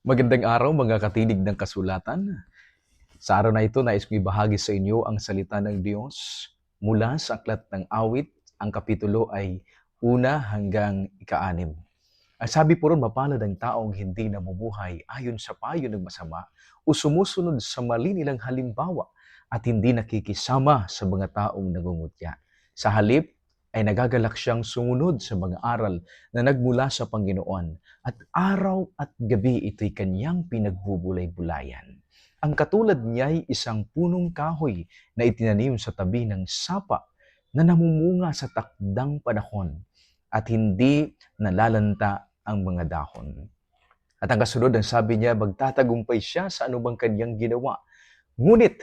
Magandang araw mga katinig ng kasulatan. Sa araw na ito, nais kong ibahagi sa inyo ang salita ng Diyos mula sa Aklat ng Awit. Ang kapitulo ay 1 hanggang 6. Ang sabi po ron, mapalad ang taong hindi namumuhay ayon sa payo ng masama o sumusunod sa mali nilang halimbawa at hindi nakikisama sa mga taong nangungutya. Sa halip, ay nagagalak siyang sumunod sa mga aral na nagmula sa Panginoon at araw at gabi ito'y kanyang pinagbubulay-bulayan. Ang katulad niya ay isang punong kahoy na itinanim sa tabi ng sapa na namumunga sa takdang panahon at hindi nalalanta ang mga dahon. At ang kasunod, ang sabi niya, magtatagumpay siya sa anumang kanyang ginawa. Ngunit,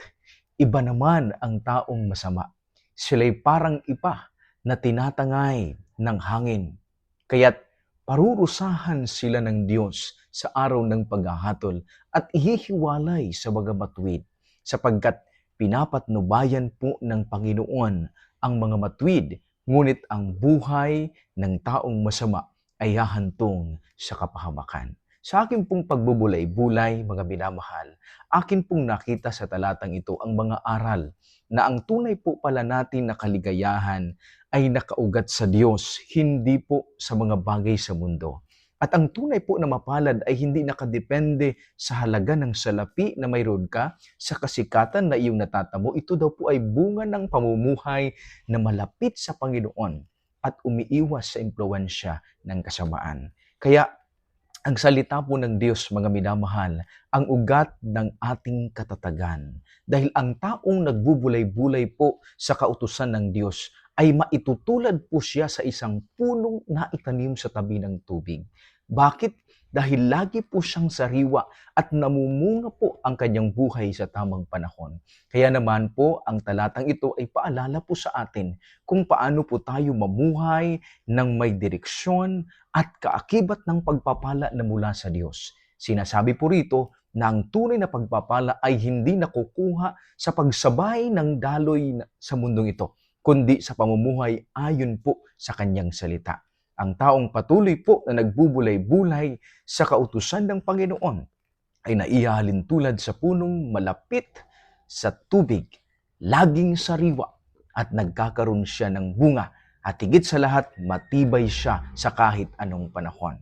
iba naman ang taong masama. Sila'y parang ipa na tinatangay ng hangin. Kaya't parurusahan sila ng Diyos sa araw ng paghahatol at ihihiwalay sa mga matuwid, sapagkat pinapatnubayan po ng Panginoon ang mga matuwid, ngunit ang buhay ng taong masama ay hahantong sa kapahamakan. Sa akin pong pagbubulay-bulay, mga minamahal, akin pong nakita sa talatang ito ang mga aral na ang tunay po pala natin na kaligayahan ay nakaugat sa Diyos, hindi po sa mga bagay sa mundo. At ang tunay po na mapalad ay hindi nakadepende sa halaga ng salapi na mayroon ka, sa kasikatan na iyong natatamo. Ito daw po ay bunga ng pamumuhay na malapit sa Panginoon at umiiwas sa impluwensya ng kasamaan. Kaya ang salita po ng Diyos, mga minamahal, ang ugat ng ating katatagan. Dahil ang taong nagbubulay-bulay po sa kautusan ng Diyos ay maitutulad po siya sa isang punong naitanim sa tabi ng tubig. Bakit? Dahil lagi po siyang sariwa at namumunga po ang kanyang buhay sa tamang panahon. Kaya naman po, ang talatang ito ay paalala po sa atin kung paano po tayo mamuhay ng may direksyon at kaakibat ng pagpapala na mula sa Diyos. Sinasabi po rito na ang tunay na pagpapala ay hindi nakukuha sa pagsabay ng daloy sa mundong ito, kundi sa pamumuhay ayon po sa kanyang salita. Ang taong patuloy po na nagbubulay-bulay sa kautusan ng Panginoon ay naihahalin tulad sa punong malapit sa tubig, laging sariwa at nagkakaroon siya ng bunga at higit sa lahat matibay siya sa kahit anong panahon.